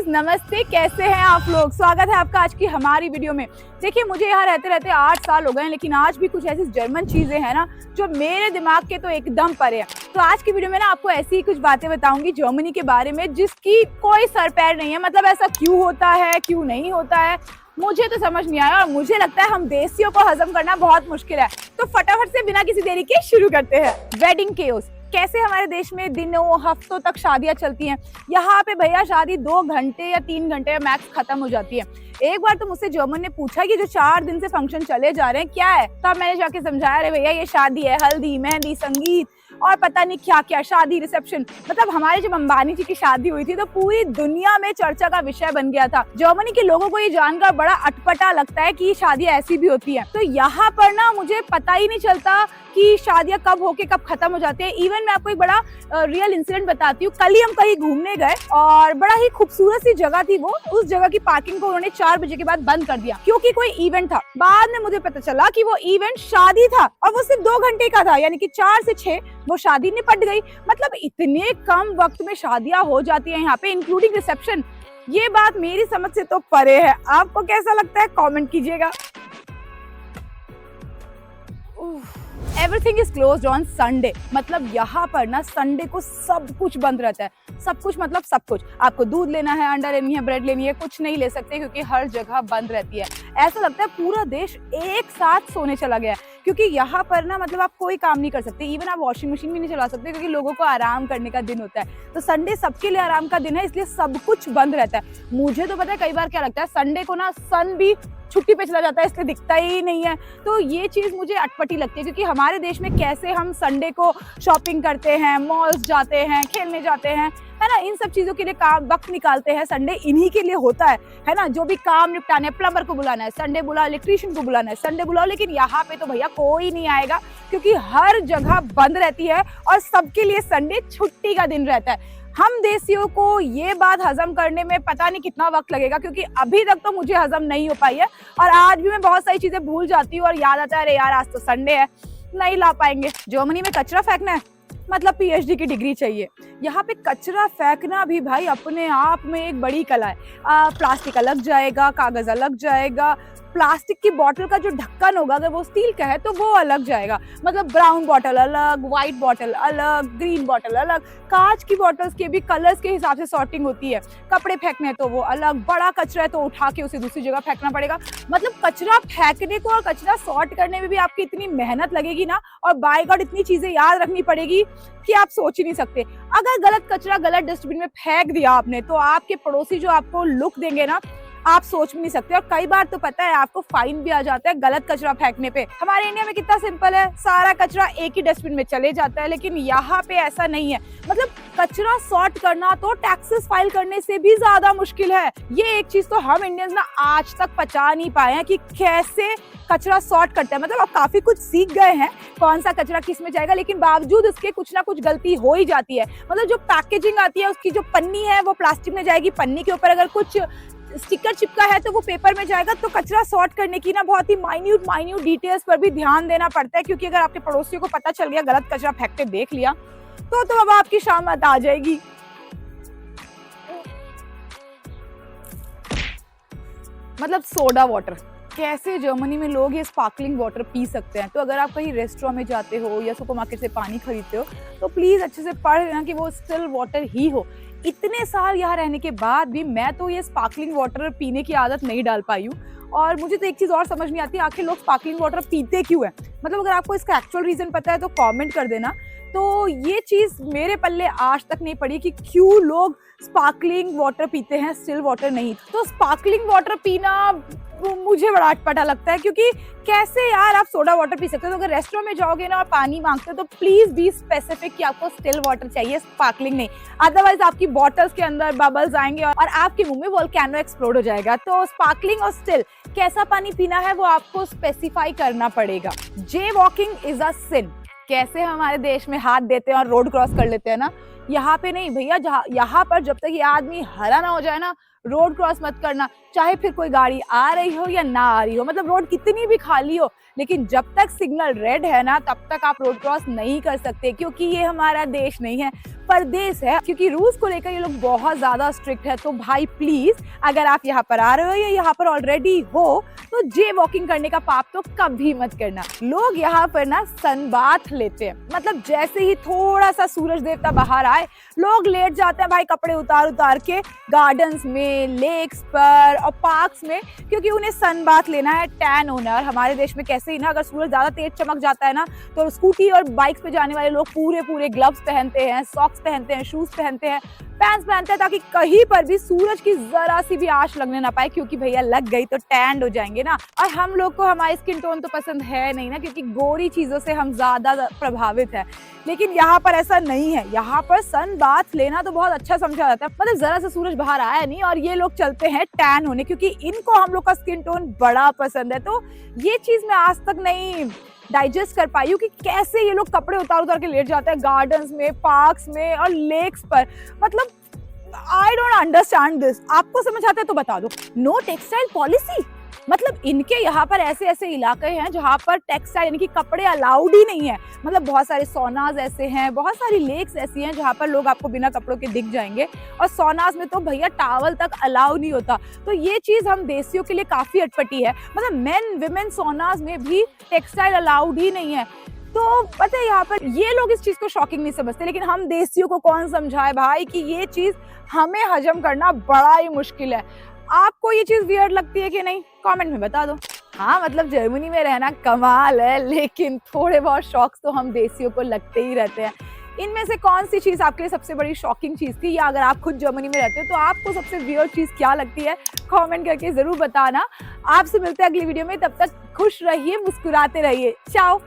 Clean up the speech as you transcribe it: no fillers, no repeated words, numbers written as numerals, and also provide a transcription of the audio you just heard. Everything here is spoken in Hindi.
गाइस, नमस्ते। कैसे हैं आप लोग? स्वागत है आपका आज की हमारी वीडियो में। देखिए, मुझे यहाँ रहते रहते 8 साल हो गए हैं, लेकिन आज भी कुछ ऐसी जर्मन चीजें हैं ना जो मेरे दिमाग के तो एकदम परे हैं। तो आज की वीडियो में ना आपको ऐसी ही कुछ बातें बताऊंगी जर्मनी के बारे में जिसकी कोई सर पैर नहीं है। मतलब ऐसा क्यों होता है, क्यों नहीं होता है, मुझे तो समझ नहीं आया और मुझे लगता है हम देसियों को हजम करना बहुत मुश्किल है। तो फटाफट से बिना किसी देरी के शुरू करते हैं। Wedding chaos. कैसे हमारे देश में दिनों हफ्तों तक शादियां चलती हैं, यहाँ पे भैया शादी 2 घंटे या 3 घंटे मैक्स खत्म हो जाती है। एक बार तो मुझसे जर्मन ने पूछा कि जो 4 दिन से फंक्शन चले जा रहे हैं क्या है, तब मैंने जाके समझाया, अरे भैया ये शादी है, हल्दी मेहंदी संगीत और पता नहीं क्या क्या, शादी रिसेप्शन। मतलब हमारे जब अंबानी जी की शादी हुई थी तो पूरी दुनिया में चर्चा का विषय बन गया था। जर्मनी के लोगों को ये जानकर बड़ा अटपटा लगता है कि शादियां ऐसी भी होती है। तो यहाँ पर ना मुझे पता ही नहीं चलता कि शादियां कब होके कब खत्म हो जाती है। इवन मैं आपको एक बड़ा रियल इंसिडेंट बताती हूँ। कल ही हम कहीं घूमने गए और बड़ा ही खूबसूरत सी जगह थी वो। उस जगह की पार्किंग को उन्होंने 4 बजे के बाद बंद कर दिया क्योंकि कोई इवेंट था। बाद में मुझे पता चला कि वो इवेंट शादी था और वो सिर्फ 2 घंटे का था, यानी कि 4 से 6 वो शादी निपट गई। मतलब इतने कम वक्त में शादियां हो जाती है यहाँ पे, इंक्लूडिंग रिसेप्शन। ये बात मेरी समझ से तो परे है। आपको कैसा लगता है कमेंट कीजिएगा। Everything is closed on Sunday. मतलब यहाँ पर ना संडे को सब कुछ बंद रहता है। सब कुछ मतलब सब कुछ। आपको दूध लेना है, अंडा लेनी है, ब्रेड लेनी है, कुछ नहीं ले सकते क्योंकि हर जगह बंद रहती है। ऐसा लगता है पूरा देश एक साथ सोने चला गया है क्योंकि यहाँ पर ना मतलब आप कोई काम नहीं कर सकते। इवन आप वॉशिंग मशीन भी नहीं चला सकते क्योंकि लोगों को आराम करने का दिन होता है। तो संडे सबके लिए आराम का दिन है, इसलिए सब कुछ बंद रहता है। मुझे तो पता है कई बार क्या लगता है, संडे को ना सन भी छुट्टी पे चला जाता है, इसलिए दिखता ही नहीं है। तो ये चीज मुझे अटपटी लगती है क्योंकि हमारे देश में कैसे हम संडे को शॉपिंग करते हैं, मॉल्स जाते हैं, खेलने जाते हैं, है ना, इन सब चीजों के लिए काम वक्त निकालते हैं। संडे इन्हीं के लिए होता है ना। जो भी काम निपटाने, प्लम्बर को बुलाना है संडे बुलाओ, इलेक्ट्रीशियन को बुलाना है संडे बुलाओ। लेकिन यहाँ पे तो भैया कोई नहीं आएगा क्योंकि हर जगह बंद रहती है और सबके लिए संडे छुट्टी का दिन रहता है। हम देसियों को ये बात हजम करने में पता नहीं कितना वक्त लगेगा क्योंकि अभी तक तो मुझे हजम नहीं हो पाई है और आज भी मैं बहुत सारी चीजें भूल जाती हूँ और याद आता है, अरे यार आज तो संडे है, नहीं ला पाएंगे। जर्मनी में कचरा फेंकना है मतलब पीएचडी की डिग्री चाहिए। यहाँ पे कचरा फेंकना भी भाई अपने आप में एक बड़ी कला है। प्लास्टिक अलग जाएगा, कागज अलग जाएगा, प्लास्टिक की बोतल का जो ढक्कन होगा अगर वो स्टील का है तो वो अलग जाएगा। मतलब ब्राउन बोतल अलग, व्हाइट बोतल अलग, ग्रीन बोतल अलग। कांच की बोतल्स के भी कलर्स के हिसाब से सॉर्टिंग होती है। कपड़े फेंकने तो वो अलग, बड़ा कचरा है तो उठा के उसे दूसरी जगह फेंकना पड़ेगा। मतलब कचरा फेंकने को और कचरा सॉर्ट करने में भी आपकी इतनी मेहनत लगेगी ना, और बाय गॉड इतनी चीजें याद रखनी पड़ेगी कि आप सोच ही नहीं सकते। अगर गलत कचरा गलत डस्टबिन में फेंक दिया आपने तो आपके पड़ोसी जो आपको लुक देंगे ना, आप सोच भी नहीं सकते। और कई बार तो पता है आपको फाइन भी आ जाता है गलत कचरा फेंकने पे। हमारे इंडिया में कितना सिंपल है, सारा कचरा एक ही डस्टबिन में चले जाता है, लेकिन यहाँ पे ऐसा नहीं है। मतलब कचरा सॉर्ट करना तो टैक्सेस फाइल करने से भी ज्यादा मुश्किल है। ये एक चीज तो हम इंडियंस ना आज तक पचा नहीं पाए हैं कि कैसे कचरा सॉर्ट करते हैं। मतलब आप काफी कुछ सीख गए हैं कौन सा कचरा किस में जाएगा, लेकिन बावजूद उसके कुछ ना कुछ गलती हो ही जाती है। मतलब जो पैकेजिंग आती है उसकी जो पन्नी है वो प्लास्टिक में जाएगी, पन्नी के ऊपर अगर कुछ स्टिकर चिपका है तो वो पेपर में जाएगा। तो कचरा सॉर्ट करने की ना बहुत ही माइन्यूट डिटेल्स पर भी ध्यान देना पड़ता है क्योंकि अगर आपके पड़ोसियों को पता चल गया, गलत कचरा फेंकते देख लिया तो अब आपकी शामत आ जाएगी। मतलब सोडा वाटर, कैसे जर्मनी में लोग ये स्पार्कलिंग वाटर पी सकते हैं। तो अगर आप कहीं रेस्टोरेंट में जाते हो या सुपरमार्केट से पानी खरीदते हो तो प्लीज अच्छे से पढ़ लेना कि वो स्टिल वाटर ही हो। इतने साल यहाँ रहने के बाद भी मैं तो ये स्पार्कलिंग वाटर पीने की आदत नहीं डाल पाई हूँ। और मुझे तो एक चीज और समझ नहीं आती, आखिर लोग स्पार्कलिंग वाटर पीते क्यों है। मतलब अगर आपको इसका एक्चुअल रीजन पता है तो कमेंट कर देना। तो ये चीज मेरे पल्ले आज तक नहीं पड़ी कि क्यों लोग स्पार्कलिंग वाटर पीते हैं, स्टिल वाटर नहीं। तो स्पार्कलिंग वाटर पीना मुझे बड़ा अटपटा लगता है क्योंकि कैसे यार आप सोडा वाटर पी सकते हो। तो अगर रेस्टोरेंट में जाओगे ना और पानी मांगते हो तो प्लीज बी स्पेसिफिक कि आपको स्टिल वाटर चाहिए, स्पार्कलिंग नहीं। अदरवाइज आपकी बॉटल्स के अंदर बबल्स आएंगे और आपके मुंह में वोल्केनो एक्सप्लोड हो जाएगा। तो स्पार्कलिंग और स्टिल कैसा पानी पीना है वो आपको स्पेसिफाई करना पड़ेगा। जे वॉकिंग इज अ सिन। कैसे हमारे देश में हाथ देते हैं और रोड क्रॉस कर लेते हैं ना, यहाँ पे नहीं भैया। यहाँ पर जब तक ये आदमी हरा ना हो जाए ना, रोड क्रॉस मत करना। चाहे फिर कोई गाड़ी आ रही हो या ना आ रही हो, मतलब रोड कितनी भी खाली हो, लेकिन जब तक सिग्नल रेड है ना तब तक आप रोड क्रॉस नहीं कर सकते क्योंकि ये हमारा देश नहीं है। परदेश है, क्योंकि रूल्स को लेकर ये लोग बहुत ज्यादा स्ट्रिक्ट है। तो भाई प्लीज, अगर आप यहाँ पर आ रहे हो या यहाँ पर ऑलरेडी हो, तो जे वॉकिंग करने का पाप तो कभी मत करना। लोग यहाँ पर ना सनबाथ लेते हैं, मतलब जैसे ही थोड़ा सा सूरज देवता बाहर आए, लोग लेट जाते हैं भाई कपड़े उतार उतार के गार्डन्स में, लेक्स पर और पार्क्स में, क्योंकि उन्हें सनबाथ लेना है, टैन होना है। और हमारे देश में कैसे ही ना, अगर सूरज ज्यादा तेज चमक जाता है ना, तो स्कूटी और बाइक पे जाने वाले लोग पूरे पूरे ग्लव्स पहनते हैं, सॉक्स पहनते हैं, शूज पहनते हैं, पैंट्स पहनते हैं, ताकि कहीं पर भी सूरज की जरा सी भी आंच लगने ना पाए, क्योंकि भैया लग गई तो टैंड हो जाएंगे ना। और हम लोग को हमारी स्किन टोन तो पसंद है नहीं ना, क्योंकि गोरी चीजों से हम ज्यादा प्रभावित है। लेकिन यहाँ पर ऐसा नहीं है, यहाँ पर सन बाथ लेना तो बहुत अच्छा समझा जाता है। मतलब जरा सा सूरज बाहर आया नहीं और ये लोग चलते हैं टैन होने, क्योंकि इनको हम लोग का स्किन टोन बड़ा पसंद है। तो ये चीज मैं आज तक नहीं डाइजेस्ट कर पाई हूँ कि कैसे ये लोग कपड़े उतार उतार के लेट जाते हैं गार्डन्स में, पार्क्स में और लेक्स पर। मतलब आई डोंट अंडरस्टैंड दिस। आपको समझ आता है तो बता दो। नो टेक्सटाइल पॉलिसी, मतलब इनके यहाँ पर ऐसे ऐसे इलाके हैं जहाँ पर टेक्सटाइल यानी कि कपड़े अलाउड ही नहीं है। मतलब बहुत सारे सोनाज ऐसे हैं, बहुत सारी लेक्स ऐसी हैं जहाँ पर लोग आपको बिना कपड़ों के दिख जाएंगे, और सोनाज में तो भैया टावल तक अलाउ नहीं होता। तो ये चीज हम देसियों के लिए काफी अटपटी है। मतलब मेन विमेन सोनाज में भी टेक्सटाइल अलाउड ही नहीं है। तो पता है यहाँ पर ये लोग इस चीज को शॉकिंग नहीं समझते, लेकिन हम देसियों को कौन समझाए भाई कि ये चीज हमें हजम करना बड़ा ही मुश्किल है। आपको ये चीज वियर्ड लगती है कि नहीं, कमेंट में बता दो। हाँ, मतलब जर्मनी में रहना कमाल है, लेकिन थोड़े बहुत शौक तो हम देसियों को लगते ही रहते हैं। इनमें से कौन सी चीज आपके लिए सबसे बड़ी शॉकिंग चीज थी, या अगर आप खुद जर्मनी में रहते हो तो आपको सबसे वियर्ड चीज क्या लगती है, कमेंट करके जरूर बताना। आपसे मिलते हैं अगली वीडियो में, तब तक खुश रहिए, मुस्कुराते रहिए। चाओ।